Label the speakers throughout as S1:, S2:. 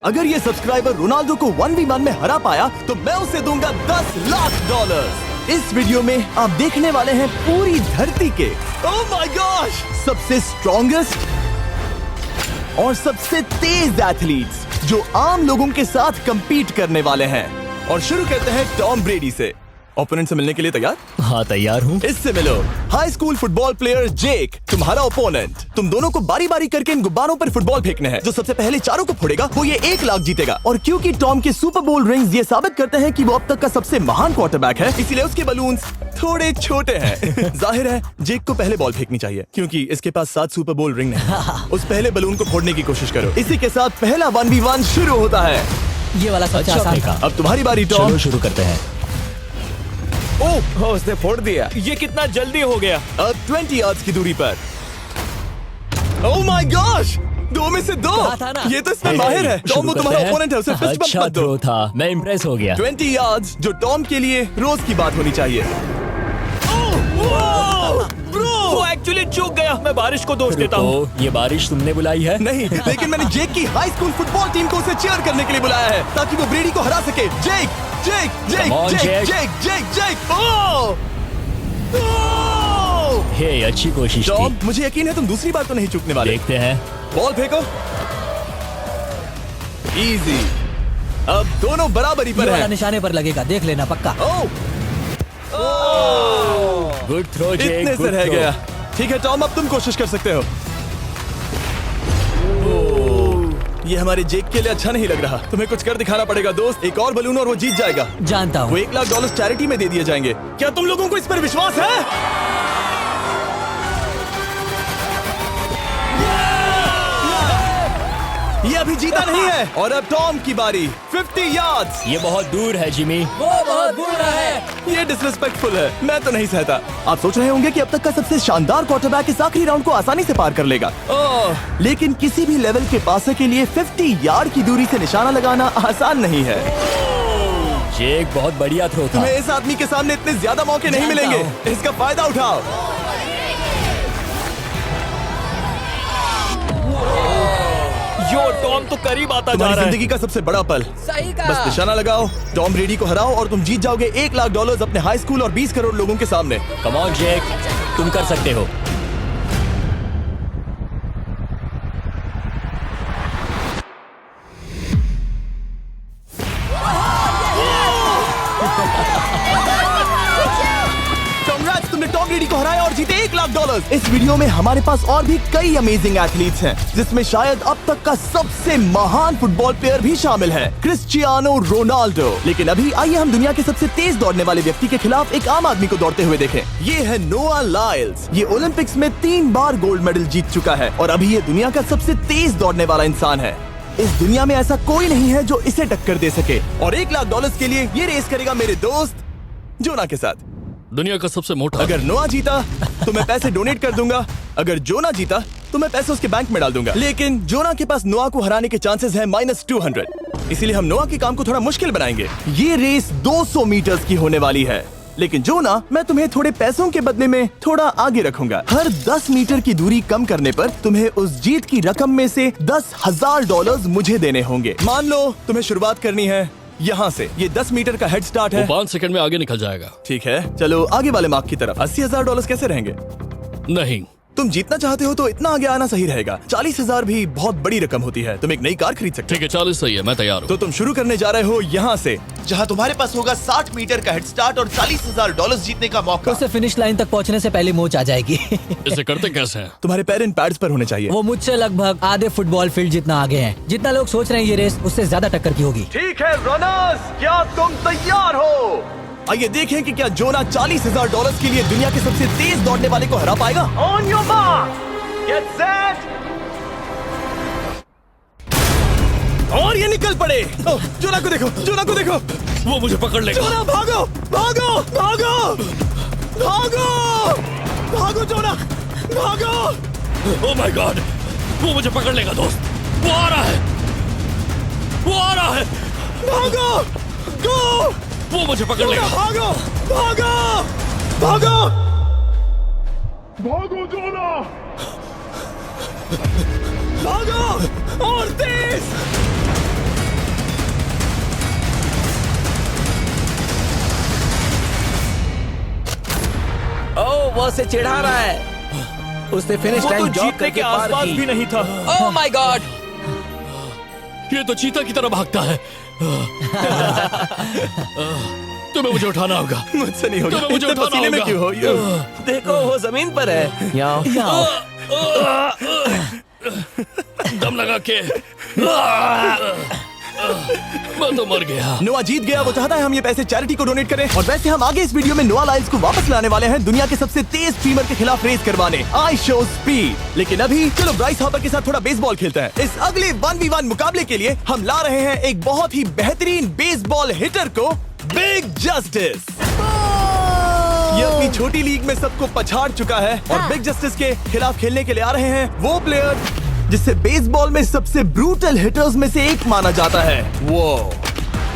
S1: अगर ये subscriber Ronaldo को 1v1 में हरा पाया तो मैं उसे दूंगा $10 लाख। इस वीडियो में आप देखने वाले हैं पूरी धरती के ओह माय गॉश सबसे स्ट्रॉन्गेस्ट और सबसे तेज एथलीट्स जो आम लोगों के साथ compete करने वाले हैं। और शुरू करते हैं टॉम ब्रेडी से। ओपोनेंट से मिलने के लिए तैयार?
S2: हाँ तैयार हूँ।
S1: इससे मिलो। हाई स्कूल फुटबॉल प्लेयर जेक तुम्हारा ओपोनेंट। तुम दोनों को बारी बारी करके इन गुब्बारों पर फुटबॉल फेंकने हैं। जो सबसे पहले चारों को फोड़ेगा वो ये 1 लाख जीतेगा। और क्योंकि टॉम के सुपर बोल रिंग्स ये साबित करते हैं कि वो अब तक का सबसे महान क्वार्टरबैक है, इसीलिए उसके बलून्स थोड़े छोटे हैं। जाहिर है जेक को पहले बॉल फेंकनी चाहिए क्योंकि इसके पास 7 सुपर बोल रिंग है। उस पहले बलून को फोड़ने की कोशिश करो। इसी के साथ पहला 1v1 शुरू होता है।
S3: ये वाला सबसे आसान था।
S1: अब तुम्हारी बारी टॉम।
S2: चलो शुरू करते हैं।
S1: ओह उसने फोड़ दिया। ये कितना जल्दी हो गया। अब 20 यार्ड्स की दूरी पर। ओह माय गॉश 2 में से 2।
S3: कहा था ना।
S1: ये तो इसमें माहिर है। टॉम वो तुम्हारा ओपोनेंट है, उसे फिस्ट बम्प
S2: अच्छा
S1: मत दो।
S2: थ्रो था, मैं इम्प्रेस हो गया।
S1: 20 यार्ड्स जो टॉम के लिए रोज की बात होनी चाहिए।
S4: वो एक्चुअली चूक गया। मैं बारिश को दोष देता हूँ।
S2: रुको, ये बारिश तुमने बुलाई है?
S1: नहीं, लेकिन मैंने जेक की हाई स्कूल फुटबॉल टीम को उसे चीयर करने के लिए बुलाया है ताकि वो ब्रेडी को हरा सके। जेक जेक जेक
S2: Come on,
S1: जेक
S2: Jake.
S1: जेक जेक जेक ओह ओह!
S2: हे अच्छी कोशिश
S1: टॉम
S2: थी।
S1: मुझे यकीन है तुम दूसरी बार तो नहीं चूकने वाले।
S2: देखते हैं।
S1: बॉल फेंको। इजी। अब दोनों बराबरी
S3: ये
S1: पर
S3: वाला
S1: हैं।
S3: निशाने पर लगेगा, देख लेना पक्का।
S1: ओह
S2: गुड थ्रो जेक,
S1: इतने से
S2: गुड
S1: रह
S2: थ्रो।
S1: गया। ठीक है टॉम अब तुम कोशिश कर सकते हो। ये हमारे जेक के लिए अच्छा नहीं लग रहा। तुम्हें कुछ कर दिखाना पड़ेगा दोस्त। एक और बलून और वो जीत जाएगा।
S3: जानता
S1: वो
S3: हूँ।
S1: $1 लाख चैरिटी में दे दिए जाएंगे। क्या तुम लोगों को इस पर विश्वास है? ये अभी जीता नहीं है। और अब टॉम की बारी। 50 यार्ड्स।
S2: ये बहुत दूर है जिमी।
S3: वो बहुत बुरा है।
S1: ये डिसरिस्पेक्टफुल है। मैं तो नहीं सहता। आप सोच रहे होंगे कि अब तक का सबसे शानदार क्वार्टरबैक इस आखिरी राउंड को आसानी से पार कर लेगा। ओह, लेकिन किसी भी लेवल के पासे के लिए 50 यार्ड की दूरी से निशाना लगाना आसान नहीं है।
S2: जेक बहुत बढ़िया थ्रो था।
S1: तुम्हें इस आदमी के सामने इतने ज्यादा मौके नहीं
S3: जानता
S1: मिलेंगे। इसका फायदा उठाओ।
S4: यो टॉम तो करीब आता जा
S1: तुम्हारी
S4: रहा है।
S1: जिंदगी का सबसे बड़ा पल।
S3: सही
S1: बस
S3: कहा।
S1: निशाना लगाओ, टॉम ब्रेडी को हराओ और तुम जीत जाओगे $1 लाख अपने हाई स्कूल और 20 करोड़ लोगों के सामने।
S2: कम ऑन जेक, तुम कर सकते हो।
S1: Congrats, तुमने टॉम ब्रेडी को हराया और जीते $1 लाख। इस वीडियो में हमारे पास और भी कई अमेजिंग एथलीट्स हैं, जिसमें शायद अब तक का सबसे महान फुटबॉल प्लेयर भी शामिल है, क्रिस्टियानो रोनाल्डो। लेकिन अभी आइए हम दुनिया के सबसे तेज दौड़ने वाले व्यक्ति के खिलाफ एक आम आदमी को दौड़ते हुए देखें। ये है नोआ लाइल्स। ये ओलंपिक्स में 3 बार गोल्ड मेडल जीत चुका है और अभी ये दुनिया का सबसे तेज दौड़ने वाला इंसान है। इस दुनिया में ऐसा कोई नहीं है जो इसे टक्कर दे सके। और $1 लाख के लिए ये रेस करेगा मेरे दोस्त जोना के साथ।
S4: दुनिया का सबसे मोटा।
S1: अगर नोआ जीता तो मैं पैसे डोनेट कर दूंगा। अगर जोना जीता तो मैं पैसे उसके बैंक में डाल दूंगा। लेकिन जोना के पास नोआ को हराने के चांसेस हैं -200। इसीलिए हम नोआ के काम को थोड़ा मुश्किल बनाएंगे। ये रेस 200 मीटर्स की होने वाली है। लेकिन जोना, मैं तुम्हें थोड़े पैसों के बदले में थोड़ा आगे रखूंगा। हर 10 मीटर की दूरी कम करने पर तुम्हें उस जीत की रकम में से $10,000 मुझे देने होंगे। मान लो तुम्हें शुरुआत करनी है यहाँ से। ये 10 मीटर का हेड स्टार्ट है।
S4: 5 सेकंड में आगे निकल जाएगा।
S1: ठीक है, चलो आगे वाले मार्क की तरफ। $80,000 कैसे रहेंगे?
S4: नहीं,
S1: तुम जीतना चाहते हो तो इतना आगे आना सही रहेगा। 40,000 भी बहुत बड़ी रकम होती है। तुम एक नई कार खरीद सकते
S4: ठीक है 40 सही है, मैं तैयार
S1: हो।
S4: हूँ।
S1: तो तुम शुरू करने जा रहे हो यहाँ से, जहाँ तुम्हारे पास होगा 60 मीटर का हेड स्टार्ट और $40,000 जीतने का मौका।
S3: उसे फिनिश लाइन तक पहुँचने से पहले मोच आ जाएगी।
S4: इसे करते कैसे हैं?
S1: तुम्हारे पैर इन पैड्स पर होने चाहिए।
S3: वो मुझसे लगभग आधे फुटबॉल फील्ड जितना आगे हैं। जितना लोग सोच रहे हैं ये रेस उससे ज्यादा टक्कर की होगी।
S1: ठीक है रनर्स, क्या तुम तैयार हो? आइए देखें कि क्या जोना $40,000 के लिए दुनिया के सबसे तेज दौड़ने वाले को हरा पाएगा। On your mark, get set, और ये निकल पड़े। ओह, जोना को देखो, जोना को देखो।
S4: वो मुझे पकड़ लेगा।
S1: जोना भागो, भागो, भागो, भागो, भागो जोना, भागो।
S4: ओह माय गॉड, वो मुझे पकड़ लेगा दोस्त। वो आ रहा है, वो आ रहा है।
S1: भागो, गो,
S4: वो मुझे पकड़ लेगा।
S1: भागो, भागो, भागो,
S5: भागो जोना!
S1: भागो और तेज।
S5: वो उसे चिढ़ा रहा है। उसने फिनिश
S4: वो तो
S5: लाइन जॉब
S4: जीतने
S5: करके
S4: के
S5: पार
S4: आसपास
S5: की।
S4: भी नहीं था।
S5: Oh my God!
S4: ये तो चीता की तरह भागता है। तुम्हें मुझे उठाना होगा।
S1: मुझसे नहीं होगा।
S4: तुम्हें मुझे
S1: इतने
S4: उठाना
S1: पसीने में
S4: होगा।
S1: क्यों हो?
S5: देखो वो जमीन पर है। याओ।
S4: दम लगा के मैं तो मर गया।
S1: नोआ जीत गया। वो चाहता है हम ये पैसे चैरिटी को डोनेट करें। और वैसे हम आगे इस वीडियो में नोआ लाइल्स को वापस लाने वाले हैं दुनिया के सबसे तेज स्ट्रीमर के खिलाफ रेस करवाने, आई शो स्पीड। लेकिन अभी चलो ब्राइस हापर के साथ थोड़ा बेसबॉल खेलते हैं। इस अगले 1v1 मुकाबले के लिए हम ला रहे हैं एक बहुत ही बेहतरीन बेसबॉल हिटर को, बिग जस्टिस। ये अपनी छोटी लीग में सबको पछाड़ चुका है और बिग जस्टिस के खिलाफ खेलने के लिए आ रहे हैं वो प्लेयर जिसे बेसबॉल में सबसे ब्रूटल हिटर्स में से एक माना जाता है। वो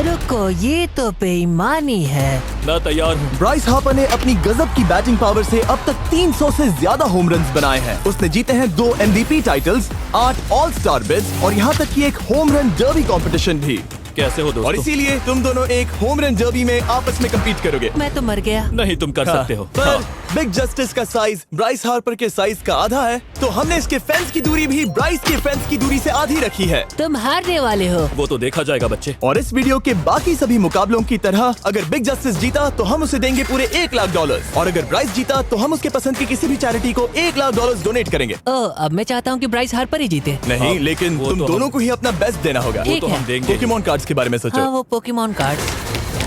S6: रुको, ये तो बेईमानी है।
S4: मैं तैयार हूँ।
S1: ब्राइस हापर ने अपनी गजब की बैटिंग पावर से अब तक 300 से ज्यादा होम रन्स बनाए हैं। उसने जीते हैं 2 MVP titles, 8 all star bids और यहाँ तक कि एक होम रन डर्बी कंपटीशन भी।
S4: कैसे हो
S1: और
S4: दोस्तों?
S1: इसीलिए तुम दोनों एक होम रन डर्बी में आपस में कम्पीट करोगे।
S6: मैं तो मर गया।
S4: नहीं, तुम कर सकते हो।
S1: पर बिग जस्टिस का साइज ब्राइस हार्पर के साइज का आधा है, तो हमने इसके फेंस की दूरी भी ब्राइस के फेंस की दूरी से आधी रखी है।
S6: तुम हारने वाले हो।
S4: वो तो देखा जाएगा बच्चे।
S1: और इस वीडियो के बाकी सभी मुकाबलों की तरह अगर बिग जस्टिस जीता तो हम उसे देंगे पूरे $1 लाख और अगर ब्राइस जीता तो हम उसके पसंद की किसी भी चैरिटी को $1 लाख डोनेट करेंगे।
S6: अब मैं चाहता हूँ कि ब्राइस हार्पर ही जीते।
S1: नहीं,
S4: हाँ,
S1: लेकिन
S4: वो
S1: तुम
S4: तो
S1: दोनों
S4: हम-
S1: को ही अपना बेस्ट देना होगा।
S4: वो
S6: ठीक
S4: तो
S6: है।
S4: हम देंगे।
S1: पोकेमॉन कार्ड्स के बारे में सोचो।
S6: हाँ, वो पोकेमॉन कार्ड।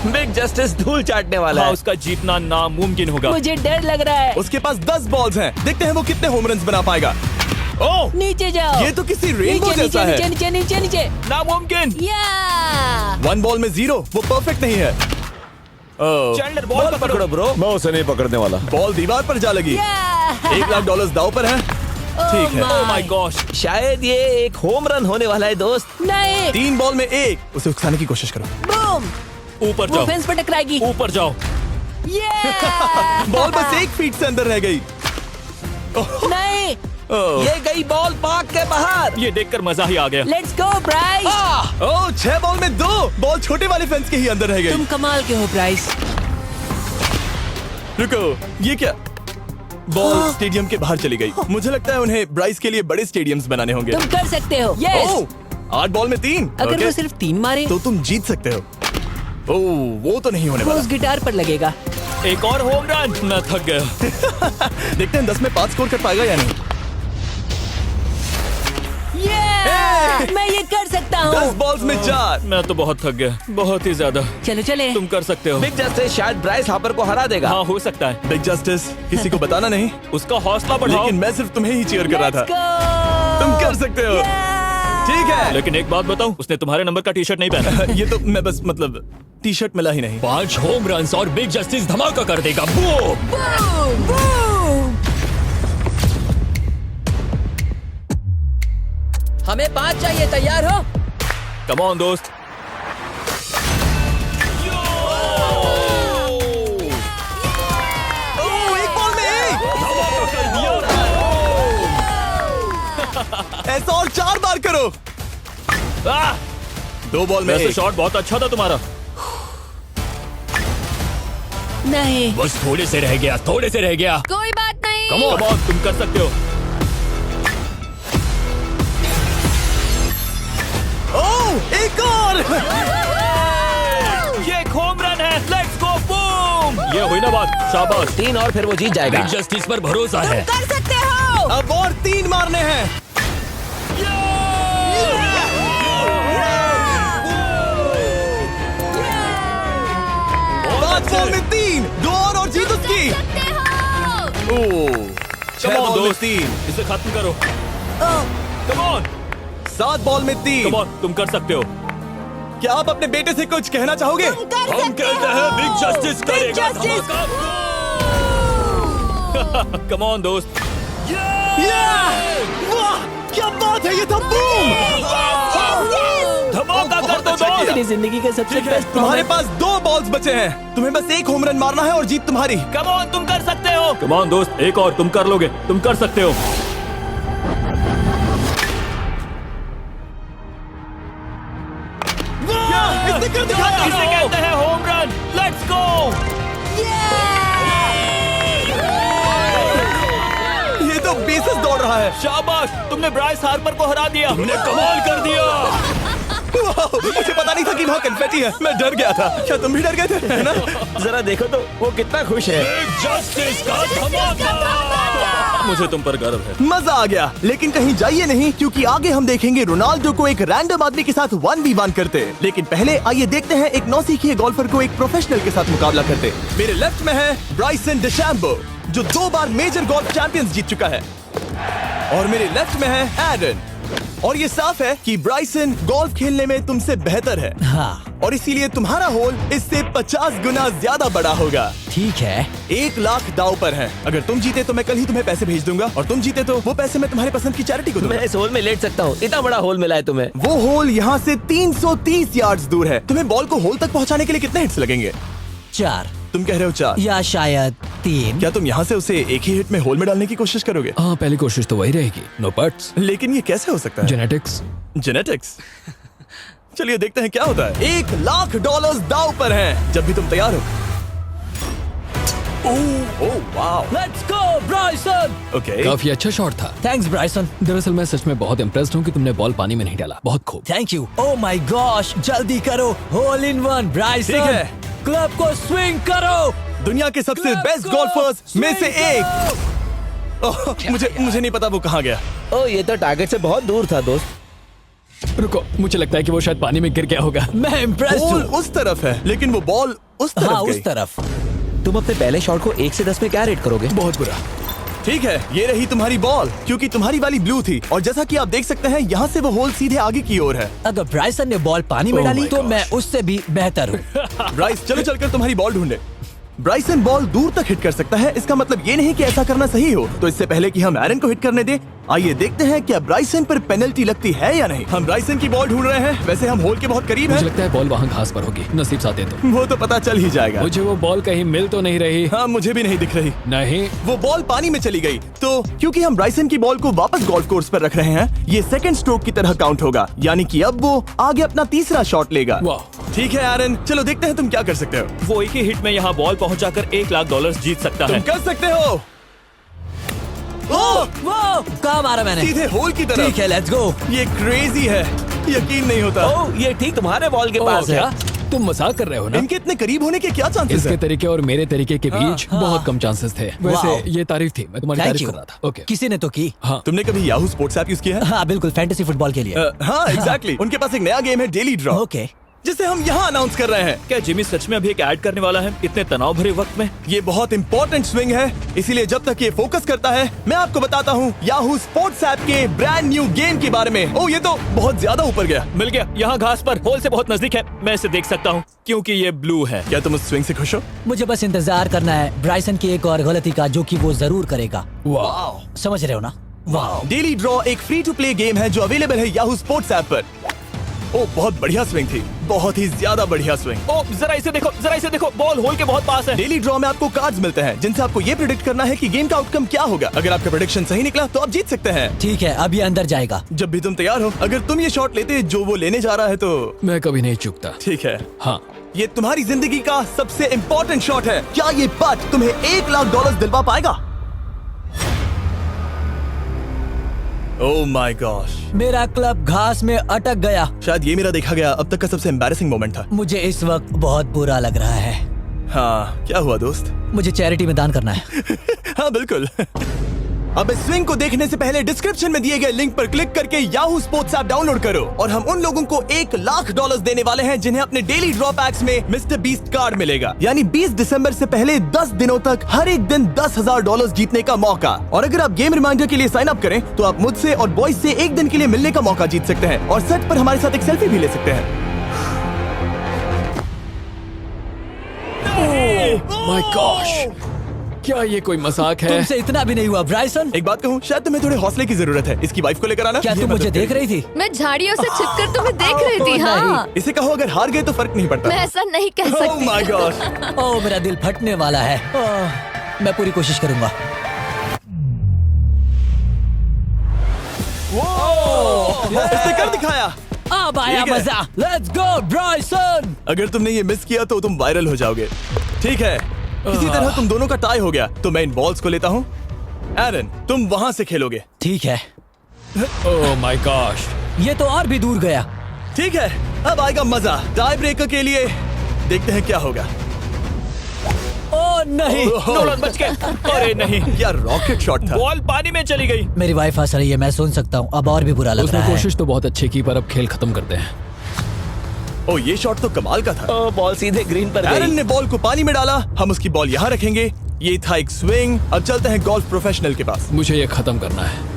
S5: बिग जस्टिस धूल चाटने वाला
S4: हाँ,
S5: है।
S4: उसका जीतना नामुमकिन होगा।
S6: मुझे डर लग रहा है।
S1: उसके पास 10 बॉल्स हैं। देखते हैं वो कितने होम रन्स बना पाएगा। ओह,
S6: नीचे जाओ।
S1: ये तो किसी रेनबो
S6: नीचे
S1: जैसा
S6: नीचे
S1: है।
S6: नीचे नीचे नीचे।
S4: नामुमकिन।
S6: या
S1: 1 बॉल में 0, वो परफेक्ट नहीं है।
S5: चैंडलर बॉल पकड़ो ब्रो।
S7: मैं उसे नहीं पकड़ने वाला।
S1: बॉल दीवार पर जा लगी। $1 लाख दाव पर है। ठीक है।
S4: ओह माय गॉश।
S5: शायद ये एक होम रन होने वाला है दोस्त।
S6: नहीं।
S1: 3 बॉल में 1, उसे उकसाने की कोशिश करो।
S6: बूम।
S4: ऊपर
S6: वो
S4: जाओ।
S6: फेंस पर टकराएगी।
S4: ऊपर जाओ।
S1: बॉल बस 1 फीट से अंदर रह गई।
S6: नहीं।
S5: ये गई बॉल पार्क के बाहर।
S4: ये देखकर मजा ही आ गया।
S6: Let's go Bryce.
S1: Oh, 6 ball में 2, बॉल छोटे वाले फेंस के ही अंदर रह गई।
S6: तुम कमाल के हो ब्राइस।
S1: रुको, ये क्या? बॉल स्टेडियम के बाहर चली गई। मुझे लगता है उन्हें ब्राइस के लिए बड़े स्टेडियम्स बनाने होंगे।
S6: तुम कर सकते हो। यस।
S1: ओह, 8 बॉल में 3।
S6: अगर
S1: ओके,
S6: वो सिर्फ 3 मारे
S1: तो तुम जीत सकते हो। ओह, वो तो नहीं होने
S6: वो
S1: वाला।
S6: उस गिटार पर लगेगा।
S4: एक और होम रन। मैं थक गया।
S1: देखते हैं 10 में 5 स्कोर कर पाएगा या नहीं।
S6: मैं ये कर सकता
S1: 10
S6: हूँ।
S1: बॉल्स में 4।
S4: मैं तो बहुत थक गया, बहुत ही ज्यादा।
S6: चलो चले।
S4: तुम कर सकते हो।
S5: बिग जस्टिस शायद ब्राइस हापर को हरा देगा।
S4: हाँ, हो सकता है।
S1: बिग जस्टिस, किसी को बताना नहीं।
S4: उसका हौसला बढ़ाओ।
S1: लेकिन मैं सिर्फ तुम्हें ही चीयर कर रहा
S6: Let's
S1: था।
S6: go!
S1: तुम कर सकते हो। ठीक है।
S4: लेकिन एक बात बताऊं, उसने तुम्हारे नंबर का टी शर्ट नहीं पहना।
S1: ये तो मैं बस मतलब टी शर्ट मिला ही नहीं।
S4: 5 होम रन्स और बिग जस्टिस धमाका कर देगा। बूम।
S6: Boom! Boom! हमें 5 चाहिए। तैयार हो?
S4: कम ऑन दोस्त।
S1: ओह, 1 बॉल में 1। ऐसा और 4 बार करो। 2 बॉल में
S4: वैसे
S1: 1।
S4: शॉट बहुत अच्छा था तुम्हारा।
S6: नहीं।
S4: बस थोड़े से रह गया, थोड़े से रह गया।
S6: कोई बात नहीं।
S4: कम ऑन, तुम कर सकते हो।
S1: ओह, एक और।
S4: ये एक होम रन है। Let's go boom. ये हुई ना बात। शाबाश।
S5: 3 और फिर वो जीत जाएगा।
S4: बिग जस्टिस पर भरोसा है।
S6: कर सकते हो।
S1: अब और 3 मारने हैं। 5 बॉल में 3, 2 और जीत उसकी। ओह, 6
S4: Come on,
S1: बॉल में
S4: दोस्त।
S1: 3,
S4: इसे खत्म करो। कम ऑन,
S1: 7 बॉल में 3।
S4: कम ऑन, तुम कर सकते हो।
S1: क्या आप अपने बेटे से कुछ कहना चाहोगे?
S4: हम कहते हैं बिग जस्टिस करेगा धमाका। कम ऑन दोस्त।
S1: वाह, क्या बात है, ये था बूम।
S4: धमाका कर दो
S1: अच्छा
S4: दोस्त।
S1: किया।
S6: मेरी जिंदगी का सबसे
S1: ठीक है,
S6: बेस्ट
S1: तुम्हारे पास 2 बॉल्स बचे हैं। तुम्हें बस 1 होम रन मारना है और जीत तुम्हारी।
S4: कम ऑन, तुम कर सकते हो। कम ऑन दोस्त, एक और, तुम कर लोगे, तुम कर सकते हो।
S1: इसने कर दिखाया।
S4: इसे कहते हैं होम रन। Let's go.
S1: है।
S2: शाबाश, तुमने ब्राइस हार्पर को हरा दिया। तुमने कमाल कर दिया।
S1: वाह, मुझे पता नहीं था कि वहाँ कन्फेटी है। मैं डर गया था। क्या तुम भी डर गए थे, है ना?
S5: जरा देखो तो वो कितना खुश है।
S2: जस्टिस का धमाका।
S4: मुझे तुम पर गर्व है।
S1: मजा आ गया। लेकिन कहीं जाइए नहीं, क्योंकि आगे हम देखेंगे रोनाल्डो को एक रैंडम आदमी के साथ 1v1 करते। लेकिन पहले आइए देखते हैं एक नौसिखिए गोल्फर को एक प्रोफेशनल के साथ मुकाबला करते। मेरे लेफ्ट में है ब्राइसन डेशैम्बो, जो 2 बार मेजर गोल्फ चैंपियंस जीत चुका है, और मेरे लेफ्ट में है एरन। और ये साफ है कि ब्राइसन गोल्फ खेलने में तुमसे बेहतर है,
S3: हाँ
S1: और इसीलिए तुम्हारा होल इससे 50 गुना ज्यादा बड़ा होगा।
S3: ठीक है।
S1: 1 लाख दाव पर है। अगर तुम जीते तो मैं कल ही तुम्हें पैसे भेज दूंगा, और तुम जीते तो वो पैसे मैं तुम्हारे पसंद की चैरिटी को दूंगा।
S5: मैं इस होल में लेट सकता हूँ, इतना बड़ा होल मिला है तुम्हें।
S1: वो होल यहाँ से 330 यार्ड्स दूर है। तुम्हें बॉल को होल तक पहुँचाने के लिए कितने हिट्स लगेंगे?
S3: 4
S1: तुम कह रहे हो 4?
S3: या शायद 3।
S1: क्या तुम यहाँ से उसे एक ही हिट में होल में डालने की कोशिश करोगे?
S4: हाँ, पहली कोशिश तो वही रहेगी। No buts.
S1: लेकिन ये कैसे हो सकता है?
S4: जेनेटिक्स।
S1: जेनेटिक्स। चलिए देखते हैं क्या होता है। $1 लाख दाव पर हैं, जब भी तुम तैयार हो। Oh wow,
S3: let's go Bryson.
S1: Okay.
S4: काफी अच्छा शॉट था।
S3: Thanks Bryson.
S4: दरअसल मैं सच में बहुत इम्प्रेस्ड हूँ कि तुमने बॉल पानी में नहीं डाला। बहुत खूब।
S3: Thank you. Oh my gosh, जल्दी करो। Hole in one Bryson.
S1: ठीक है।
S3: क्लब को स्विंग करो।
S1: दुनिया के सबसे बेस्ट गोल्फर्स में से एक। ओह, मुझे नहीं पता वो कहाँ गया।
S5: ओ, ये तो टारगेट से बहुत दूर था दोस्त।
S4: रुको, मुझे लगता है कि वो शायद पानी में गिर गया होगा।
S3: मैं इम्प्रेस्ड
S1: बॉल
S3: हूँ।
S1: उस तरफ है, लेकिन वो बॉल उस तरफ
S3: हाँ
S1: गई।
S3: उस तरफ।
S5: तुम अपने पहले शॉट को 1 से 10 में क्या रेट करोगे?
S4: बहुत बुरा।
S1: ठीक है, ये रही तुम्हारी बॉल, क्योंकि तुम्हारी वाली ब्लू थी, और जैसा कि आप देख सकते हैं यहाँ से वो होल सीधे आगे की ओर है।
S3: अगर ब्राइसन ने बॉल पानी में
S4: Oh
S3: डाली
S4: my
S3: तो
S4: gosh.
S3: मैं उससे भी बेहतर हूँ।
S1: ब्राइस, चलो चलकर तुम्हारी बॉल ढूंढे। ब्राइसन बॉल दूर तक हिट कर सकता है, इसका मतलब ये नहीं कि ऐसा करना सही हो। तो इससे पहले कि हम एरन को हिट करने दें, आइए देखते हैं क्या ब्राइसन पर पेनल्टी लगती है या नहीं। हम ब्राइसन की बॉल ढूंढ रहे हैं। वैसे हम होल के बहुत करीब
S4: मुझे
S1: हैं।
S4: लगता है बॉल वहाँ घास पर होगी। नसीब साथ दे तो।
S1: वो तो पता चल ही जाएगा।
S4: मुझे वो बॉल कहीं मिल तो नहीं रही।
S1: हाँ, मुझे भी नहीं दिख रही।
S4: नहीं।
S1: वो बॉल पानी में चली गई। तो क्योंकि हम ब्राइसन की बॉल को वापस गोल्फ कोर्स पर रख रहे हैं, ये सेकंड स्ट्रोक की तरह काउंट होगा, यानी कि अब वो आगे अपना तीसरा शॉट लेगा।
S4: वाह।
S1: ठीक है एरन, चलो देखते हैं तुम क्या कर सकते हो।
S2: वो एक ही हिट में यहाँ बॉल पहुँचाकर $1 लाख जीत सकता
S1: तुम
S2: है।
S1: कर सकते हो। ओह,
S3: वो कहाँ मारा मैंने?
S1: सीधे होल की तरफ।
S3: ठीक है, लेट्स गो।
S1: ये क्रेजी है, यकीन नहीं होता।
S5: ओ, ये ठीक तुम्हारे बॉल के पास है।
S4: क्या तुम मजाक कर रहे हो ना?
S1: इनके इतने करीब होने के क्या चांसेस
S4: इसके
S1: हैं?
S4: तरीके और मेरे तरीके के बीच
S3: हाँ।
S4: बहुत कम चांसेस थे।
S3: वाओ।
S4: वैसे ये तारीफ थी, मैं तुम्हारी
S3: थैंक
S4: तारीफ
S3: यू।
S4: कर रहा था। ओके।
S3: किसी ने तो की।
S4: हाँ।
S1: तुमने कभी याहू स्पोर्ट्स ऐप यूज किया है?
S3: हाँ बिल्कुल, फैंटेसी फुटबॉल के लिए।
S1: हाँ एग्जैक्टली। उनके पास एक नया गेम है, डेली ड्रॉ,
S3: ओके।
S1: जिसे हम यहाँ अनाउंस कर रहे हैं।
S2: क्या जिमी सच में अभी एक ऐड करने वाला है इतने तनाव भरे वक्त में?
S1: ये बहुत इंपॉर्टेंट स्विंग है, इसीलिए जब तक ये फोकस करता है, मैं आपको बताता हूँ याहू स्पोर्ट्स ऐप के ब्रांड न्यू गेम के बारे में। ओह, ये तो बहुत ज्यादा ऊपर गया।
S2: मिल गया, यहाँ घास पर होल से बहुत नजदीक है। मैं इसे देख सकता हूँ क्योंकि ये ब्लू है।
S1: क्या तुम उस स्विंग से खुश हो?
S3: मुझे बस इंतजार करना है ब्राइसन की एक और गलती का, जो कि वो जरूर करेगा।
S4: वाह।
S3: समझ रहे हो ना? वाह।
S1: डेली ड्रॉ एक फ्री टू प्ले गेम है जो अवेलेबल है याहू स्पोर्ट्स ऐप पर। ओह, बहुत बढ़िया स्विंग थी, बहुत ही ज्यादा बढ़िया स्विंग।
S2: ओ, जरा इसे देखो, बॉल होल के बहुत पास है।
S1: डेली ड्रॉ में आपको कार्ड्स मिलते हैं, जिनसे आपको ये प्रेडिक्ट करना है कि गेम का आउटकम क्या होगा। अगर आपका प्रेडिक्शन सही निकला तो आप जीत सकते हैं।
S3: ठीक है, अब ये अंदर जाएगा।
S1: जब भी तुम तैयार हो, अगर तुम ये शॉट लेते जो वो लेने जा रहा है तो
S4: मैं कभी नहीं चूकता।
S1: ठीक है।
S4: हाँ।
S1: ये तुम्हारी जिंदगी का सबसे इम्पोर्टेंट शॉट है। क्या ये पट तुम्हें $1 लाख दिलवा पाएगा? ओह माय गॉश,
S3: मेरा क्लब घास में अटक गया।
S1: शायद ये मेरा देखा गया अब तक का सबसे एम्बैरेसिंग मोमेंट था।
S3: मुझे इस वक्त बहुत बुरा लग रहा है।
S1: हाँ, क्या हुआ दोस्त?
S3: मुझे चैरिटी में दान करना है।
S1: हाँ बिल्कुल। अब इस स्विंग को देखने से पहले डिस्क्रिप्शन में दिए गए लिंक पर क्लिक करके याहू स्पोर्ट्स ऐप डाउनलोड करो, और हम उन लोगों को $1 लाख देने वाले हैं जिन्हें अपने डेली ड्रॉ पैक्स में मिस्टर बीस्ट कार्ड मिलेगा। यानी 20 दिसंबर से पहले 10 दिनों तक हर एक दिन $10,000 जीतने का मौका। और अगर आप गेम रिमाइंडर के लिए साइन अप करें तो आप मुझसे और बॉयज से एक दिन के लिए मिलने का मौका जीत सकते हैं, और सेट पर हमारे साथ एक सेल्फी भी ले सकते हैं।
S4: माय गॉश, क्या ये कोई मजाक है?
S3: तुमसे इतना भी नहीं हुआ ब्राइसन।
S1: एक बात कहूँ, शायद तुम्हें थोड़े हौसले की जरूरत है। इसकी वाइफ को लेकर आना।
S3: क्या
S1: ये
S3: तुम मुझे
S1: मदद
S3: देख
S1: करेगी।
S3: रही थी?
S7: मैं झाड़ियों से छिपकर तुम्हें देख रही थी।
S3: नहीं।
S7: हाँ,
S1: इसे कहो अगर हार गए तो फर्क नहीं पड़ता।
S7: मैं ऐसा नहीं कह
S1: Oh
S7: सकती।
S1: my gosh!
S3: ओह, मेरा दिल फटने वाला है। मैं पूरी कोशिश करूंगा।
S1: इसने कर दिखाया।
S3: अब आया
S1: ठीक है।
S3: मजा। Let's go Bryson.
S1: अगर तुमने ये मिस किया तो तुम वायरल हो जाओगे। ठीक है, किसी तरह तुम दोनों का टाई हो गया, तो मैं इन बॉल्स को लेता हूँ एरन, तुम वहां से खेलोगे।
S3: ठीक है,
S4: ओह माय गॉश।
S3: ये तो और भी दूर गया।
S1: ठीक है, अब आएगा मजा। टाई ब्रेकर के लिए देखते हैं क्या होगा।
S3: ओ नहीं,
S2: नोलन बच गए। अरे नहीं,
S1: क्या रॉकेट शॉट था।
S2: बॉल पानी में चली गई।
S3: मेरी वाइफ हंस रही है, मैं सुन सकता हूँ। अब और भी बुरा लग
S4: उसने
S3: रहा है।
S4: कोशिश तो बहुत अच्छी की, पर अब खेल खत्म करते हैं।
S1: ओ, ये शॉट तो कमाल का था।
S5: ओ, बॉल सीधे ग्रीन पर
S1: एरन
S5: गई।
S1: ने बॉल को पानी में डाला, हम उसकी बॉल यहाँ रखेंगे। ये था एक स्विंग। अब चलते हैं गोल्फ प्रोफेशनल के पास।
S4: मुझे ये खत्म करना है।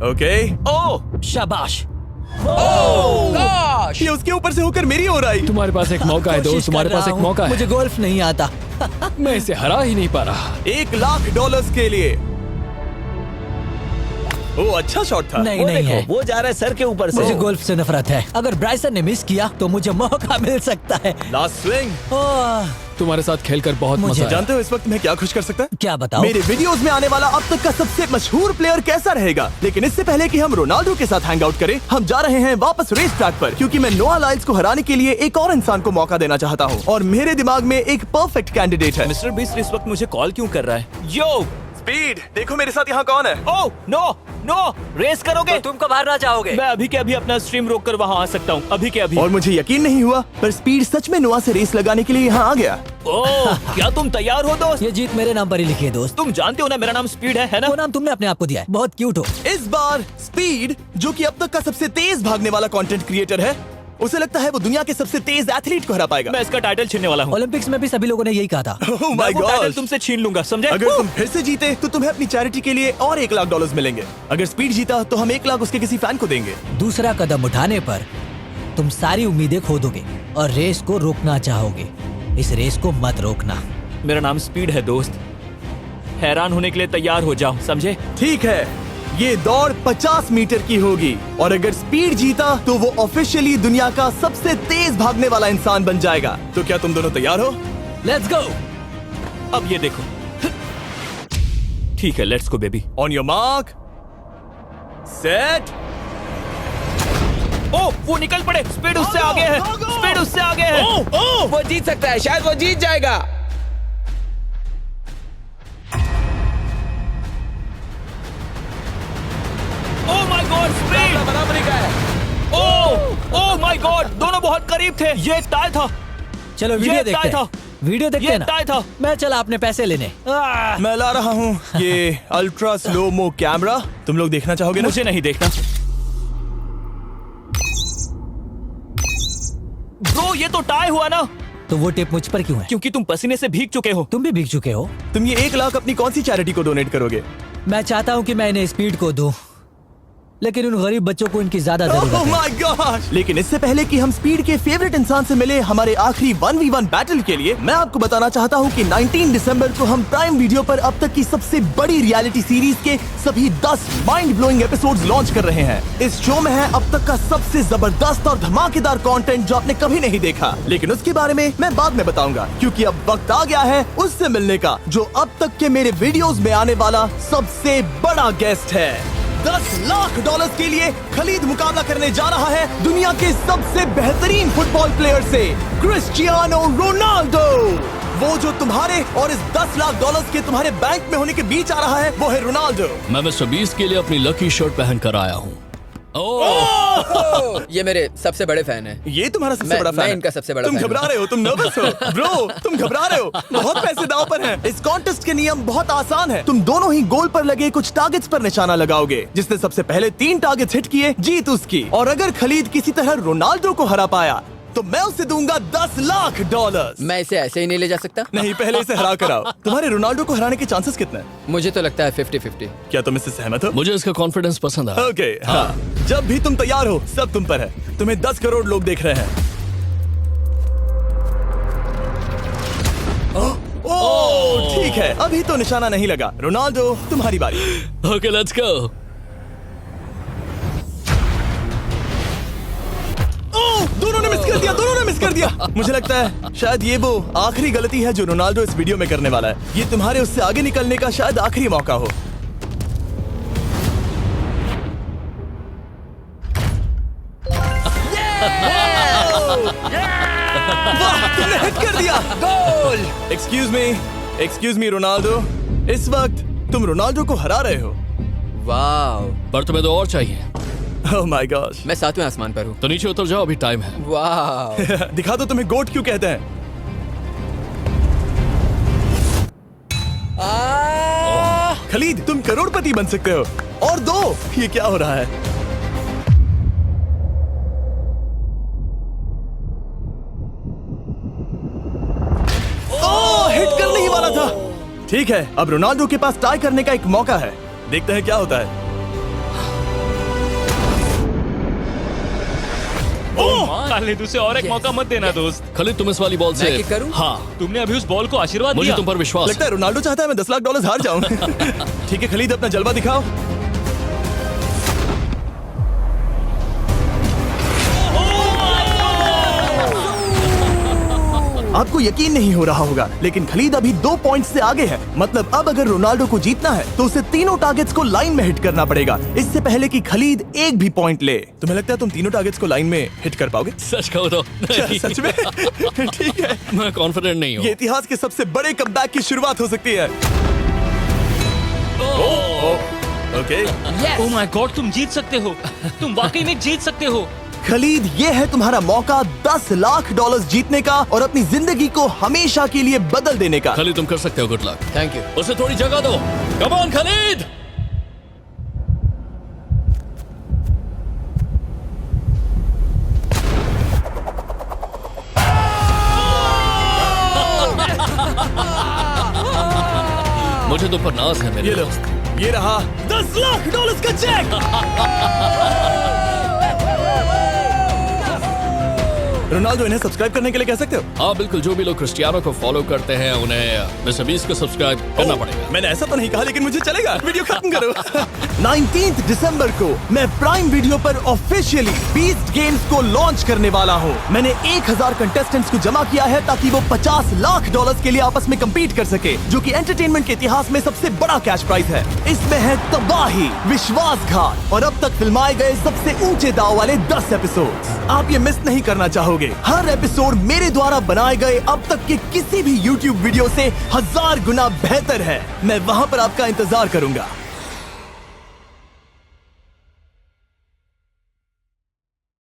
S1: ओके।
S2: ओ
S3: शाबाश।
S1: ये उसके ऊपर से होकर मेरी ओर आई।
S4: तुम्हारे पास एक मौका है
S3: कोशिश
S4: दोस्त, तुम्हारे
S3: कर
S4: पास
S3: रहा
S4: एक
S3: हूँ।
S4: मौका है।
S3: मुझे गोल्फ नहीं आता।
S4: मैं इसे हरा ही नहीं पा रहा।
S1: $1,00,000 के लिए। ओ, अच्छा शॉट था।
S3: नहीं
S5: वो
S3: नहीं है,
S5: देखो, वो जा रहा है सर के ऊपर से।
S3: मुझे गोल्फ से नफरत है। अगर ब्राइसन ने मिस किया तो मुझे मौका मिल सकता है।
S1: Last swing.
S3: ओह,
S4: तुम्हारे साथ खेलकर बहुत
S3: मुझे
S4: मजा आया।
S1: जानते हो इस वक्त मैं क्या खुश कर सकता है?
S3: क्या बताओ?
S1: मेरे वीडियोस में आने वाला अब तक का सबसे मशहूर प्लेयर कैसा रहेगा। लेकिन इससे पहले कि हम रोनाल्डो के साथ हैंग आउट करें, हम जा रहे हैं वापस रेस ट्रैक पर, क्योंकि मैं नोआ लाइल्स को हराने के लिए एक और इंसान को मौका देना चाहता हूँ। और मेरे दिमाग में एक परफेक्ट कैंडिडेट है।
S2: मिस्टर बीस्ट इस वक्त मुझे कॉल क्यों कर रहा है? यो,
S1: स्पीड, देखो मेरे साथ यहाँ कौन है।
S2: ओ नो नो, रेस करोगे?
S3: तुम कब हारना चाहोगे?
S2: मैं अभी के अभी अपना स्ट्रीम रोक कर वहाँ आ सकता हूँ, अभी के अभी।
S1: और मुझे यकीन नहीं हुआ, पर स्पीड सच में नोआ से रेस लगाने के लिए यहाँ आ गया।
S2: ओह, क्या तुम तैयार हो दोस्त?
S3: ये जीत मेरे नाम पर ही लिखी है दोस्त।
S2: तुम जानते हो ना मेरा नाम स्पीड है ना?
S3: वो नाम तुमने अपने आप को दिया है। बहुत क्यूट हो।
S1: इस बार स्पीड, जो कि अब तक का सबसे तेज भागने वाला कंटेंट क्रिएटर है, उसे लगता है वो दुनिया के सबसे तेज एथलीट को हरा पाएगा।
S2: मैं इसका टाइटल छीनने वाला हूँ।
S3: ओलंपिक्स में भी सभी लोगों ने यही कहा था।
S1: Oh
S2: मैं
S1: my
S2: वो टाइटल
S1: God!
S2: तुमसे छीन लूंगा, समझे?
S1: अगर तुम फिर से जीते तो तुम्हें अपनी चैरिटी के लिए और $1,00,000 मिलेंगे। अगर स्पीड जीता तो हम 1 लाख उसके किसी फैन को देंगे।
S3: दूसरा कदम उठाने पर तुम सारी उम्मीदें खो दोगे और रेस को रोकना चाहोगे। इस रेस को मत रोकना।
S2: मेरा नाम स्पीड है दोस्त। हैरान होने के लिए तैयार हो जाओ, समझे?
S1: ठीक है, ये दौड़ 50 मीटर की होगी और अगर स्पीड जीता तो वो ऑफिशियली दुनिया का सबसे तेज भागने वाला इंसान बन जाएगा। तो क्या तुम दोनों तैयार हो?
S3: Let's go.
S2: अब ये देखो। ठीक है, let's go baby.
S1: On your mark, set.
S2: Oh, वो निकल पड़े। स्पीड उससे आगे है। स्पीड उससे आगे है।
S5: वो जीत सकता है, शायद वो जीत जाएगा।
S2: ओह माय गॉड, स्पीड
S5: बराबरी का है।
S2: ओह माय गॉड, दोनों बहुत करीब थे। ये टाई था।
S3: चलो
S2: ये
S3: वीडियो देखते
S2: टाई था।
S3: हैं। वीडियो देखते
S2: ये
S3: हैं ना।
S2: टाई था।
S3: मैं चला अपने पैसे लेने।
S1: मैं ला रहा हूँ ये अल्ट्रा स्लो मो कैमरा। तुम लोग देखना चाहोगे ना?
S2: मुझे नहीं देखना। ब्रो, ये तो टाई हुआ ना?
S3: तो वो टिप मुझ पर क्यों है?
S2: क्योंकि तुम पसीने से भीग चुके हो।
S3: तुम भी भीग चुके हो।
S1: तुम ये 1 लाख अपनी कौन सी चैरिटी को डोनेट करोगे?
S3: मैं चाहता हूँ कि मैं इन्हें स्पीड को दूं, लेकिन उन गरीब बच्चों को इनकी ज्यादा जरूरत
S1: Oh
S3: है।
S1: my gosh! लेकिन इससे पहले कि हम स्पीड के फेवरेट इंसान से मिले हमारे आखिरी 1v1 बैटल के लिए, मैं आपको बताना चाहता हूँ कि 19 दिसंबर को हम प्राइम वीडियो पर अब तक की सबसे बड़ी रियलिटी सीरीज के सभी 10 माइंड ब्लोइंग एपिसोड्स लॉन्च कर रहे हैं। इस शो में है अब तक का सबसे जबरदस्त और धमाकेदार कंटेंट जो आपने कभी नहीं देखा। लेकिन उसके बारे में मैं बाद में बताऊंगा, क्योंकि अब वक्त आ गया है उससे मिलने का जो अब तक के मेरे वीडियोस में आने वाला सबसे बड़ा गेस्ट है। $10,00,000 के लिए खलीद मुकाबला करने जा रहा है दुनिया के सबसे बेहतरीन फुटबॉल प्लेयर से, क्रिस्टियानो रोनाल्डो। वो जो तुम्हारे और इस $10,00,000 के तुम्हारे बैंक में होने के बीच आ रहा है, वो है रोनाल्डो।
S4: मैं मिस्टर बीस्ट के लिए अपनी लकी शर्ट पहन कर आया हूँ।
S8: ये मेरे सबसे बड़े फैन हैं।
S1: ये तुम्हारा सबसे
S8: मैं-
S1: बड़ा फैन
S8: मैं
S1: है।
S8: इनका सबसे बड़ा
S1: तुम
S8: फैन
S1: घबरा
S8: हूँ।
S1: रहे हो, तुम नर्वस हो ब्रो, तुम घबरा रहे हो। बहुत पैसे दांव पर हैं। इस कॉन्टेस्ट के नियम बहुत आसान है। तुम दोनों ही गोल पर लगे कुछ टारगेट्स पर निशाना लगाओगे। जिसने सबसे पहले 3 टारगेट्स हिट किए, जीत उसकी। और अगर खलीद किसी तरह रोनाल्डो को हरा पाया तो मैं उसे दूंगा $10,00,000।
S8: मैं इसे ऐसे ही नहीं ले जा सकता।
S1: नहीं, पहले इसे हरा कर आओ। तुम्हारे रोनाल्डो को हराने के चांसेस कितने हैं?
S8: मुझे तो लगता है 50-50।
S1: क्या तुम इससे सहमत हो?
S4: मुझे इसका कॉन्फिडेंस पसंद आया।
S1: ओके, हाँ। जब भी तुम तैयार हो, सब तुम पर है। तुम्हें 10 करोड़ लोग देख रहे हैं। ओह, ठीक है, अभी तो निशाना नहीं लगा। रोनाल्डो, तुम्हारी बारी।
S4: Okay, let's go.
S1: ओह, दोनों ने मिस कर दिया, दोनों ने मिस कर दिया। मुझे लगता है शायद ये वो आखिरी गलती है जो रोनाल्डो इस वीडियो में करने वाला है। ये तुम्हारे उससे आगे निकलने का शायद आखिरी मौका हो। वाह, तुमने हिट कर दिया। Goal. Excuse me, excuse me Ronaldo, इस वक्त तुम रोनाल्डो को हरा रहे हो।
S8: वाह,
S4: पर तुम्हें तो और चाहिए,
S1: ओह माय गॉड।
S8: मैं 7वें आसमान पर हूँ।
S4: तो नीचे उतर जाओ, अभी टाइम है।
S8: वाह,
S1: दिखा दो तुम्हें गोट क्यों कहते हैं। खलीद, तुम करोड़पति बन सकते हो। और दो, ये क्या हो रहा है? ओह, हिट करने ही वाला था। ठीक है, अब रोनाल्डो के पास टाई करने का एक मौका है। देखते हैं क्या होता है।
S2: खालिद, उसे और एक मौका मत देना दोस्त।
S4: खलीद, तुम इस वाली बॉल
S8: मैं
S4: से
S8: किक करूं?
S4: हाँ,
S2: तुमने अभी उस बॉल को आशीर्वाद
S4: मुझे
S2: दिया।
S4: तुम पर विश्वास
S1: लगता है रोनाल्डो चाहता है मैं $10 लाख हार जाऊं। ठीक है खलीद, अपना जलवा दिखाओ। आपको यकीन नहीं हो रहा होगा, लेकिन खलीद अभी 2 पॉइंट से आगे है। मतलब अब अगर रोनाल्डो को जीतना है तो उसे तीनों टारगेट्स को लाइन में हिट करना पड़ेगा, इससे पहले कि खलीद एक भी पॉइंट ले। तुम्हें लगता है तुम तीनों टारगेट्स को लाइन में हिट कर पाओगे?
S4: सच कहो तो नहीं।
S1: सच में? ठीक है,
S4: मैं कॉन्फिडेंट नहीं
S1: ये
S4: हूँ।
S1: इतिहास के सबसे बड़े कमबैक की शुरुआत हो सकती है। ओके,
S2: ओह माय गॉड, तुम जीत सकते हो। तुम वाकई में जीत सकते हो।
S1: खलीद, ये है तुम्हारा मौका $10 लाख जीतने का और अपनी जिंदगी को हमेशा के लिए बदल देने का।
S4: खलीद, तुम कर सकते हो। Good luck.
S8: Thank you.
S4: उसे थोड़ी जगह दो। Come on Khalid. मुझे तुम पर नाज है मेरे
S1: ये लो,
S4: दोस्त।
S1: ये रहा $10 लाख का चेक। रोनाल्डो, इन्हें सब्सक्राइब करने के लिए कह सकते हो?
S4: हाँ बिल्कुल, जो भी लोग क्रिस्टियानो को फॉलो करते हैं उन्हें मिस्टर बीस्ट को सब्सक्राइब करना पड़ेगा।
S1: मैंने ऐसा तो नहीं कहा, लेकिन मुझे चलेगा। वीडियो खत्म करो। 19 दिसंबर को मैं प्राइम वीडियो पर ऑफिशियली बीस्ट गेम्स को लॉन्च करने वाला हूँ। मैंने 1000 कंटेस्टेंट्स को जमा किया है ताकि वो $50 लाख के लिए आपस में कम्पीट कर सके, जो कि एंटरटेनमेंट के इतिहास में सबसे बड़ा कैश प्राइज है। इसमें है तबाही, विश्वासघात और अब तक फिल्माए गए सबसे ऊंचे दाव वाले 10 एपिसोड्स। आप ये मिस नहीं करना चाहोगे। हर एपिसोड मेरे द्वारा बनाए गए अब तक के किसी भी YouTube वीडियो से 1000 गुना बेहतर है। मैं वहाँ पर आपका इंतजार करूंगा।